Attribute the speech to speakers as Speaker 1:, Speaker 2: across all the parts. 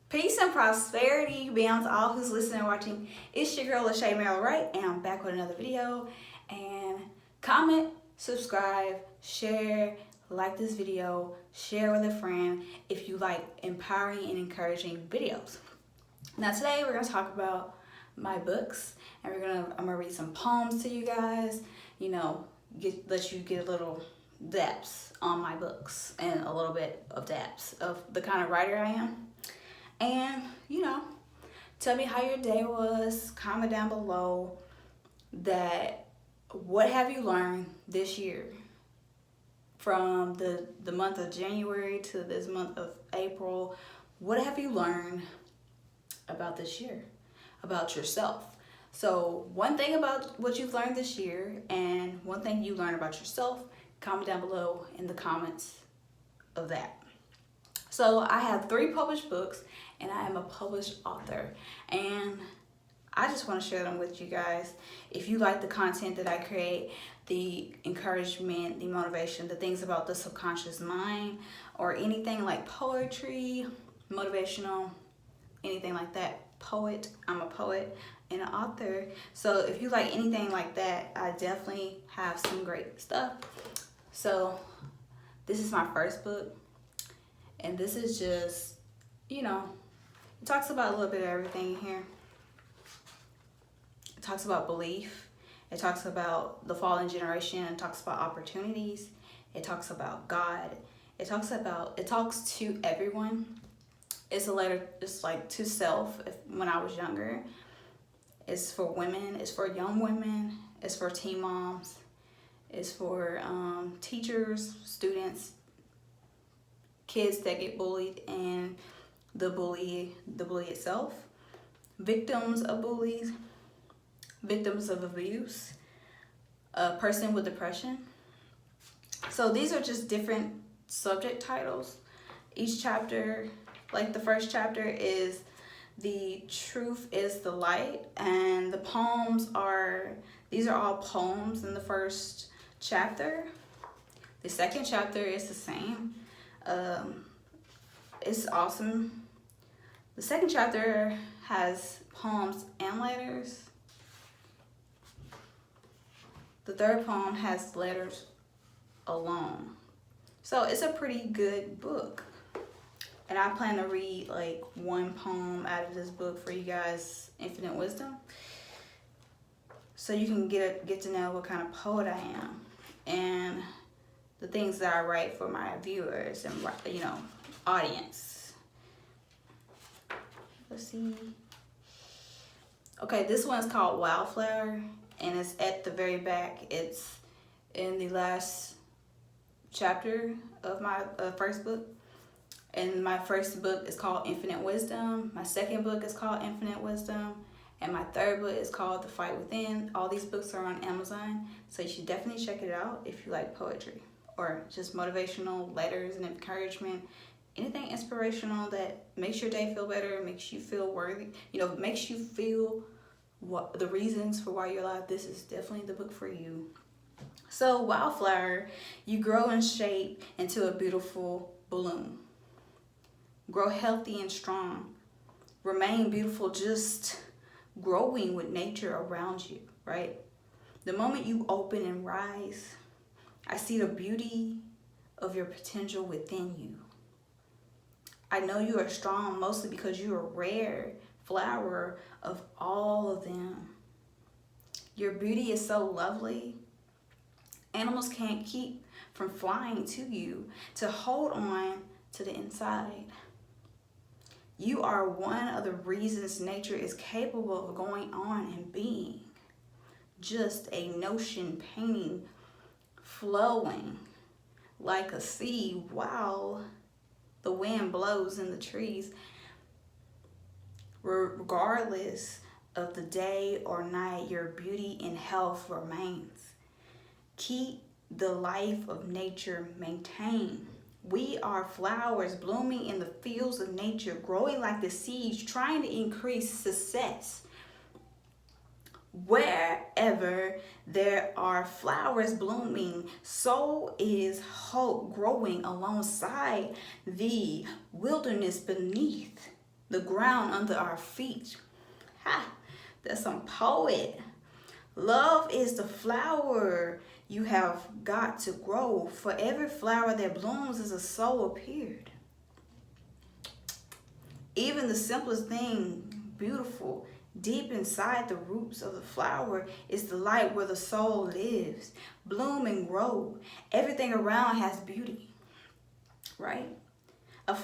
Speaker 1: Peace and prosperity be unto all who's listening and watching. It's your girl, Shaeranea, right? And I'm back with another video. And comment, subscribe, share, like this video, share with a friend if you like empowering and encouraging videos. Now today we're gonna talk about my books, and I'm gonna read some poems to you guys. You know, let you get a little depths on my books and a little bit of depths of the kind of writer I am. And, you know, tell me how your day was. Comment down below that what have you learned this year from the month of January to this month of April. What have you learned about this year, about yourself? So one thing about what you've learned this year and one thing you learned about yourself, comment down below in the comments of that. So I have 3 published books and I am a published author, and I just want to share them with you guys. If you like the content that I create, the encouragement, the motivation, the things about the subconscious mind, or anything like poetry, motivational, anything like that, I'm a poet and an author. So if you like anything like that, I definitely have some great stuff. So this is my first book. And this is just, you know, it talks about a little bit of everything here. It talks about belief. It talks about the fallen generation. It talks about opportunities. It talks about God. It talks to everyone. It's a letter, it's like to self when I was younger. It's for women. It's for young women. It's for teen moms. It's for teachers, students, kids that get bullied, and the bully itself, victims of bullies, victims of abuse, a person with depression. So these are just different subject titles. Each chapter, like the first chapter is The Truth is the Light, and the poems these are all poems in the first chapter. The second chapter is the same. It's awesome. The second chapter has poems and letters. The third poem has letters alone. So it's a pretty good book. And I plan to read like one poem out of this book for you guys, Infinite Wisdom. So you can get to know what kind of poet I am and the things that I write for my viewers and, you know, audience. Let's see. Okay, this one's called Wildflower, and it's at the very back. It's in the last chapter of my first book. And my first book is called Infinite Wisdom. My second book is called Infinite Wisdom. And my third book is called The Fight Within. All these books are on Amazon, so you should definitely check it out if you like poetry or just motivational letters and encouragement. Anything inspirational that makes your day feel better, makes you feel worthy, you know, makes you feel what the reasons for why you're alive. This is definitely the book for you. So Wildflower, you grow and shape into a beautiful bloom. Grow healthy and strong. Remain beautiful, just growing with nature around you, right? The moment you open and rise, I see the beauty of your potential within you. I know you are strong mostly because you are a rare flower of all of them. Your beauty is so lovely. Animals can't keep from flying to you to hold on to the inside. You are one of the reasons nature is capable of going on and being. Just a notion painting, flowing like a sea while the wind blows in the trees. Regardless of the day or night, your beauty and health remains. Keep the life of nature maintained. We are flowers blooming in the fields of nature, growing like the seeds, trying to increase success. Wherever there are flowers blooming, so is hope growing alongside the wilderness beneath. the ground under our feet. Ha! That's some poet. Love is the flower you have got to grow. For every flower that blooms is a soul appeared. Even the simplest thing, beautiful, deep inside the roots of the flower is the light where the soul lives. Bloom and grow. Everything around has beauty, right? A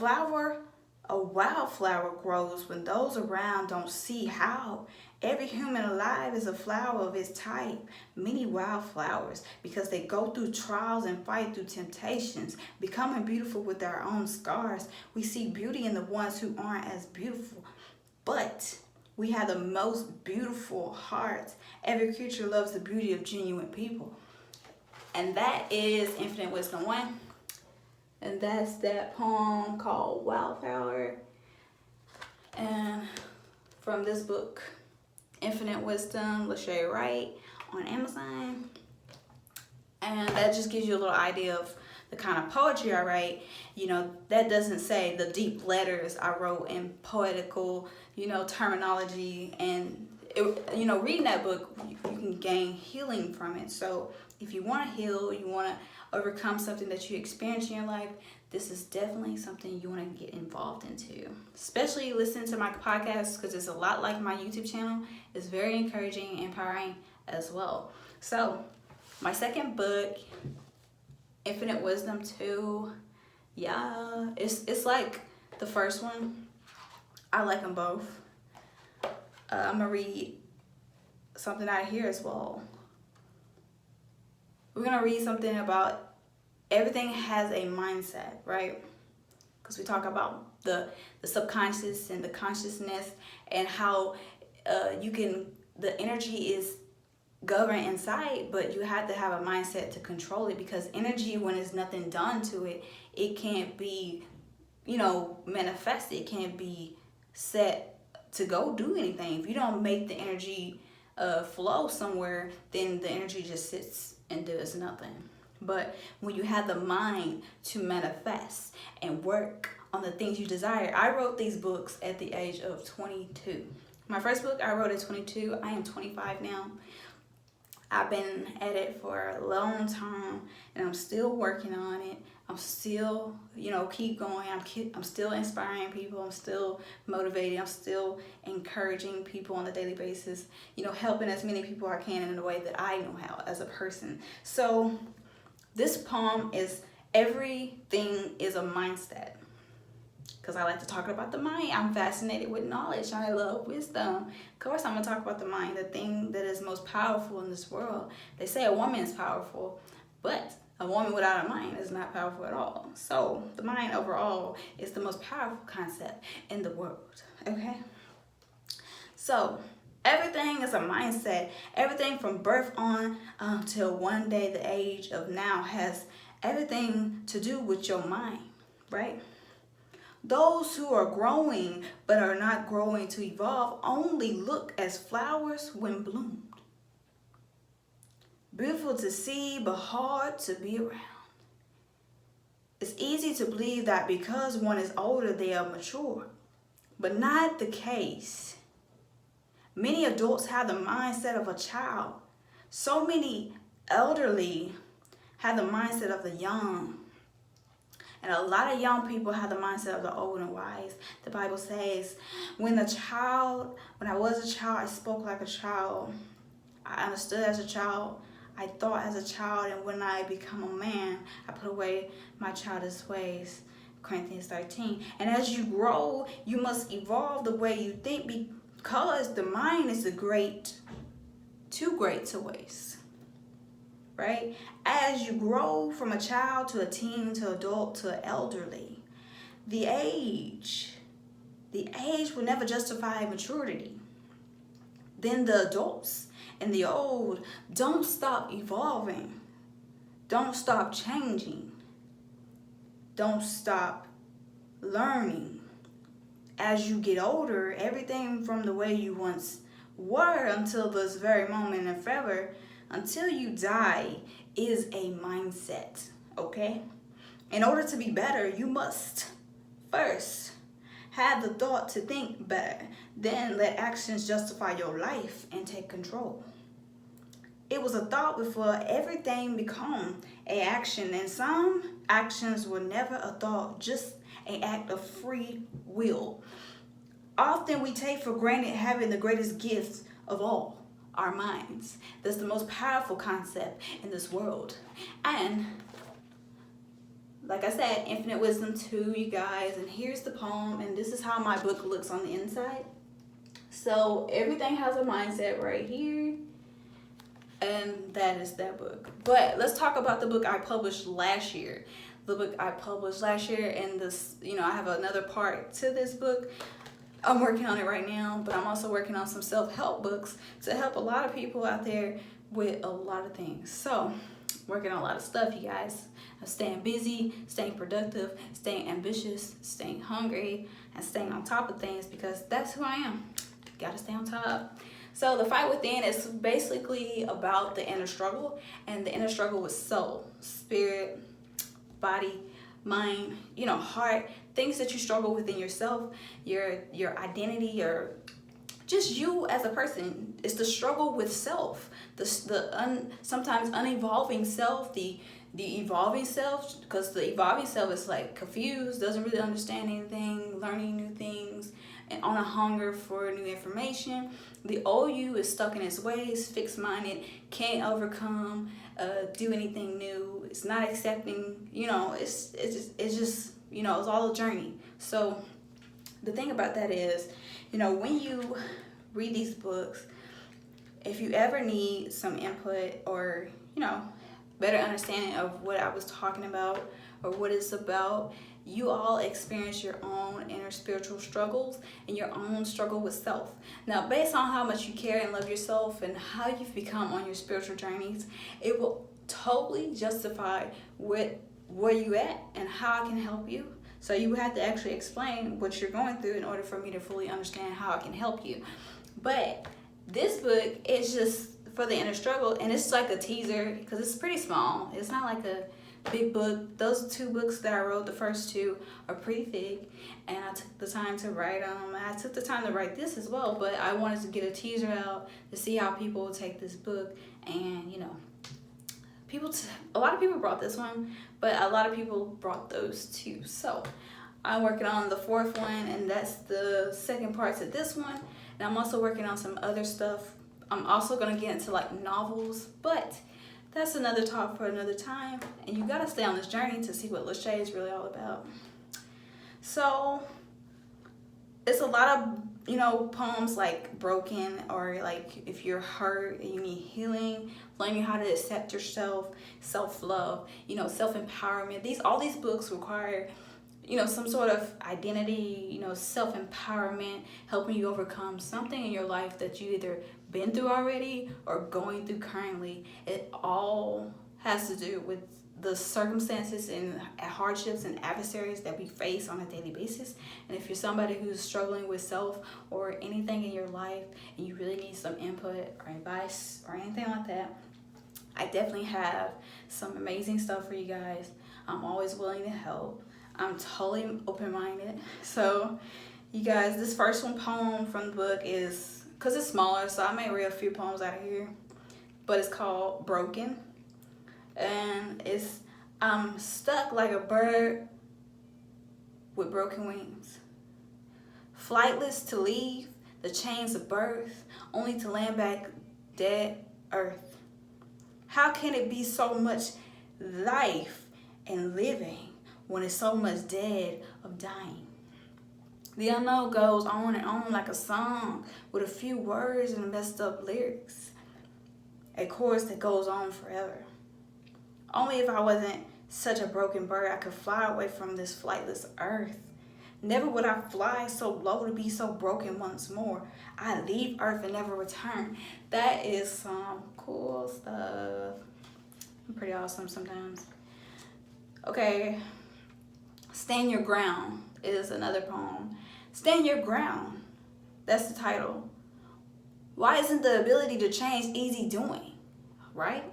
Speaker 1: wildflower grows when those around don't see how. Every human alive is a flower of its type. Many wildflowers, because they go through trials and fight through temptations, becoming beautiful with their own scars. We see beauty in the ones who aren't as beautiful. But we have the most beautiful hearts. Every creature loves the beauty of genuine people. And that is Infinite Wisdom 1. And that's that poem called Wildflower. And from this book, Infinite Wisdom, Lachey Wright, on Amazon. And that just gives you a little idea of the kind of poetry I write. You know, that doesn't say the deep letters I wrote in poetical, terminology. And, reading that book, you can gain healing from it. So if you want to heal, you want to overcome something that you experience in your life, this is definitely something you want to get involved into. Especially listen to my podcast, because it's a lot like my YouTube channel. It's very encouraging and empowering as well. So my second book, Infinite Wisdom 2, yeah, it's like the first one. I like them both. I'm gonna read something out of here as well. We're gonna read something about everything has a mindset, right? Because we talk about the subconscious and the consciousness, and how the energy is governed inside, but you have to have a mindset to control it, because energy, when there's nothing done to it, it can't be, manifested. It can't be set to go do anything. If you don't make the energy flow somewhere, then the energy just sits and does nothing. But when you have the mind to manifest and work on the things you desire. I wrote these books at the age of 22. My first book I wrote at 22. I am 25 now. I've been at it for a long time, and I'm still working on it. I'm still, keep going. I'm still inspiring people. I'm still motivating. I'm still encouraging people on a daily basis, helping as many people I can in the way that I know how as a person. So this poem is everything is a mindset. Because I like to talk about the mind. I'm fascinated with knowledge. I love wisdom. Of course, I'm going to talk about the mind, the thing that is most powerful in this world. They say a woman is powerful, but a woman without a mind is not powerful at all. So the mind overall is the most powerful concept in the world, okay? So everything is a mindset. Everything from birth on till one day the age of now has everything to do with your mind, right? Those who are growing but are not growing to evolve only look as flowers when bloomed. Beautiful to see, but hard to be around. It's easy to believe that because one is older, they are mature, but not the case. Many adults have the mindset of a child. So many elderly have the mindset of the young. And a lot of young people have the mindset of the old and wise. The Bible says, when I was a child, I spoke like a child. I understood as a child. I thought as a child. And when I become a man, I put away my childish ways. Corinthians 13. And as you grow, you must evolve the way you think, because the mind is too great to waste. Right? As you grow from a child to a teen to adult to elderly, the age will never justify maturity. Then the adults and the old don't stop evolving. Don't stop changing. Don't stop learning. As you get older, everything from the way you once were until this very moment and forever, until you die, is a mindset, okay? In order to be better, you must first Have the thought to think better. Then let actions justify your life and take control. It was a thought before everything become an action, and some actions were never a thought, just an act of free will. Often we take for granted having the greatest gift of all, our minds. That's the most powerful concept in this world. And like I said, infinite wisdom to you guys. And here's the poem, and this is how my book looks on the inside. So everything has a mindset right here. And that is that book. But let's talk about the book I published last year. The book I published last year, and this, I have another part to this book. I'm working on it right now, but I'm also working on some self-help books to help a lot of people out there with a lot of things. So, working on a lot of stuff, you guys. I'm staying busy, staying productive, staying ambitious, staying hungry, and staying on top of things, because that's who I am. Gotta stay on top. So the fight within is basically about the inner struggle, and the inner struggle with soul, spirit, body, mind, heart, things that you struggle within yourself, your identity, your just you as a person. It's the struggle with self, sometimes unevolving self, the evolving self, because the evolving self is like confused, doesn't really understand anything, learning new things, and on a hunger for new information. The old you is stuck in its ways, fixed-minded, can't overcome, do anything new. It's not accepting, it's just it's all a journey. So the thing about that is, when you read these books, if you ever need some input or, better understanding of what I was talking about or what it's about, you all experience your own inner spiritual struggles and your own struggle with self. Now, based on how much you care and love yourself and how you've become on your spiritual journeys, it will totally justify where you at and how I can help you. So you have to actually explain what you're going through in order for me to fully understand how I can help you. But this book is just for the inner struggle, and it's like a teaser because it's pretty small. It's not like a big book. Those 2 books that I wrote, the first 2, are pretty thick, and I took the time to write them. I took the time to write this as well, but I wanted to get a teaser out to see how people would take this book. And a lot of people brought this one, but a lot of people brought those too. So I'm working on the 4th one, and that's the second part to this one. And I'm also working on some other stuff. I'm also gonna get into like novels, but that's another talk for another time. And you gotta stay on this journey to see what LaShae is really all about. So it's a lot of, poems like broken, or like if you're hurt and you need healing, learning how to accept yourself, self-love, self-empowerment. All these books require, some sort of identity, self-empowerment, helping you overcome something in your life that you either been through already or going through currently. It all has to do with the circumstances and hardships and adversaries that we face on a daily basis. And if you're somebody who's struggling with self or anything in your life and you really need some input or advice or anything like that, I definitely have some amazing stuff for you guys. I'm always willing to help. I'm totally open-minded. So you guys, this first poem from the book is, because it's smaller, so I may read a few poems out of here, but it's called Broken. And it's, I'm stuck like a bird with broken wings, flightless to leave the chains of birth, only to land back dead earth. How can it be so much life and living when it's so much dead of dying? The unknown goes on and on like a song with a few words and messed up lyrics, a chorus that goes on forever. Only if I wasn't such a broken bird, I could fly away from this flightless earth. Never would I fly so low to be so broken once more. I leave earth and never return. That is some cool stuff. I'm pretty awesome sometimes. Okay, Stand Your Ground is another poem. Stand Your Ground, that's the title. Why isn't the ability to change easy doing, right?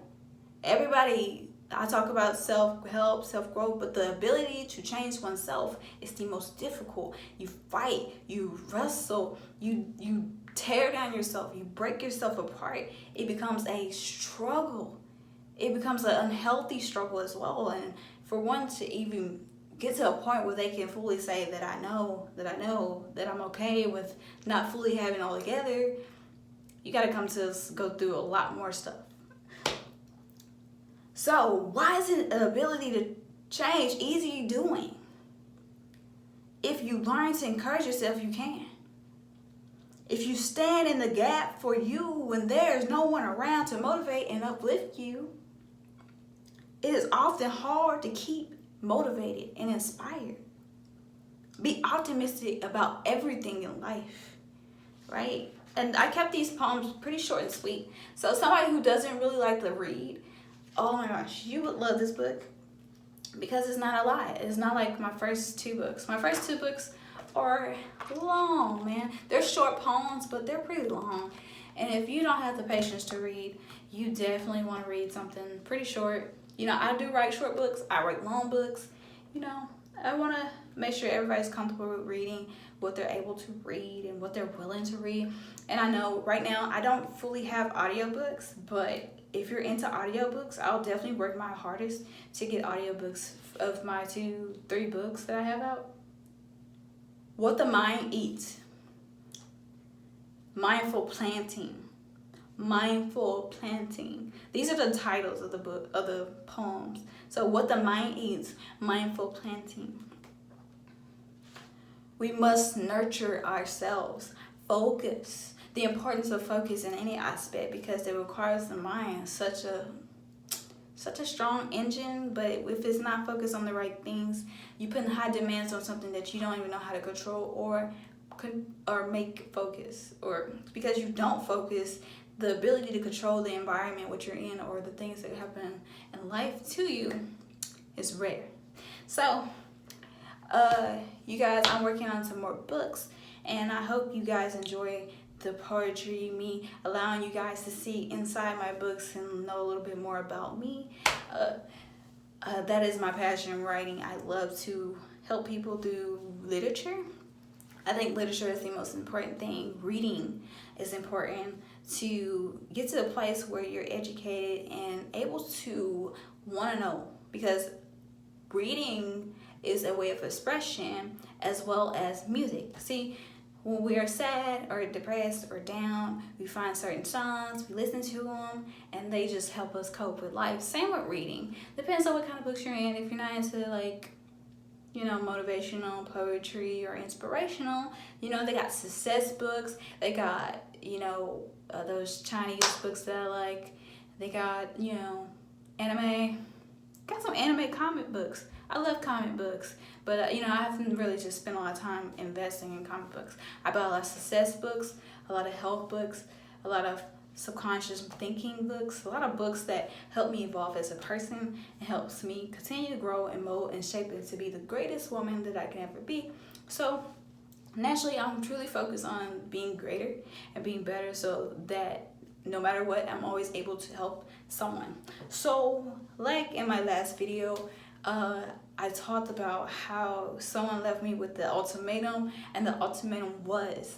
Speaker 1: Everybody I talk about self-help, self-growth, but the ability to change oneself is the most difficult. You fight, you wrestle, you tear down yourself, you break yourself apart. It becomes a struggle. It becomes an unhealthy struggle as well. And for one to even get to a point where they can fully say that I know that I'm okay with not fully having it all together, you got to go through a lot more stuff. So why is it an ability to change easy doing? If you learn to encourage yourself, you can. If you stand in the gap for you when there's no one around to motivate and uplift you, it is often hard to keep motivated and inspired. Be optimistic about everything in life, right? And I kept these poems pretty short and sweet. So somebody who doesn't really like to read, oh my gosh, you would love this book because it's not a lie. It's not like my first 2 books. My first 2 books are long, man. They're short poems, but they're pretty long. And if you don't have the patience to read, you definitely want to read something pretty short. You know, I do write short books. I write long books. You know, I want to make sure everybody's comfortable with reading what they're able to read and what they're willing to read. And I know right now I don't fully have audiobooks, but if you're into audiobooks, I'll definitely work my hardest to get audiobooks of my 2-3 books that I have out. What the Mind Eats, Mindful Planting, Mindful Planting. These are the titles of the book, of the poems. So What the Mind Eats, Mindful Planting. We must nurture ourselves. Focus. The importance of focus in any aspect, because it requires the mind such a strong engine, but if it's not focused on the right things, you put high demands on something that you don't even know how to control or make focus, or because you don't focus, the ability to control the environment which you're in or the things that happen in life to you is rare. So you guys, I'm working on some more books, and I hope you guys enjoy the poetry, me allowing you guys to see inside my books and know a little bit more about me. That is my passion, writing. I love to help people through literature. I think literature is the most important thing. Reading is important to get to a place where you're educated and able to want to know, because reading is a way of expression as well as music. See, when we are sad or depressed or down, we find certain songs, we listen to them, and they just help us cope with life. Same with reading. Depends on what kind of books you're in. If you're not into, like, you know, motivational poetry or inspirational, you know, they got success books. They got, you know, those Chinese books that I like. They got, you know, anime. Got some anime comic books. I love comic books, but you know, I haven't really just spent a lot of time investing in comic books. I bought a lot of success books, a lot of health books, a lot of subconscious thinking books, a lot of books that help me evolve as a person and helps me continue to grow and mold and shape it to be the greatest woman that I can ever be. So naturally, I'm truly focused on being greater and being better, so that no matter what, I'm always able to help someone. So like in my last video, I talked about how someone left me with the ultimatum, and the ultimatum was,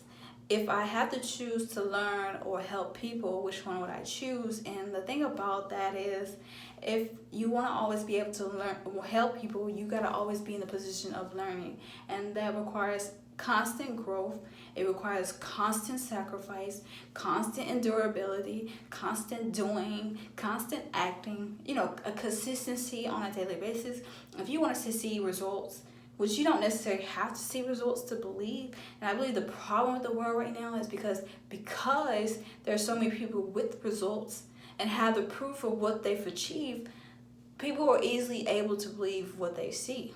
Speaker 1: if I have to choose to learn or help people, which one would I choose? And the thing about that is, if you want to always be able to learn or help people, you got to always be in the position of learning, and that requires constant growth. It requires constant sacrifice, constant endurability, constant doing, constant acting, you know, a consistency on a daily basis. If you want to see results, which you don't necessarily have to see results to believe, and I believe the problem with the world right now is because there's so many people with results and have the proof of what they've achieved, people are easily able to believe what they see.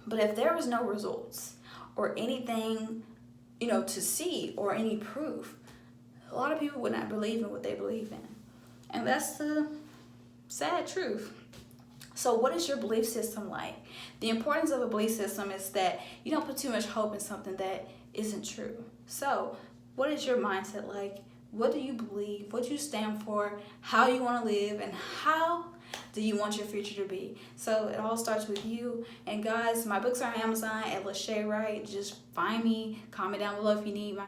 Speaker 1: But if there was no results or anything, you know, to see or any proof, a lot of people would not believe in what they believe in. And that's the sad truth. So what is your belief system like? The importance of a belief system is that you don't put too much hope in something that isn't true. So what is your mindset like? What do you believe? What do you stand for? How you want to live? And how do do you want your future to be? So it all starts with you. And guys, my books are on Amazon at Shaeranea. Just find me, comment down below if you need my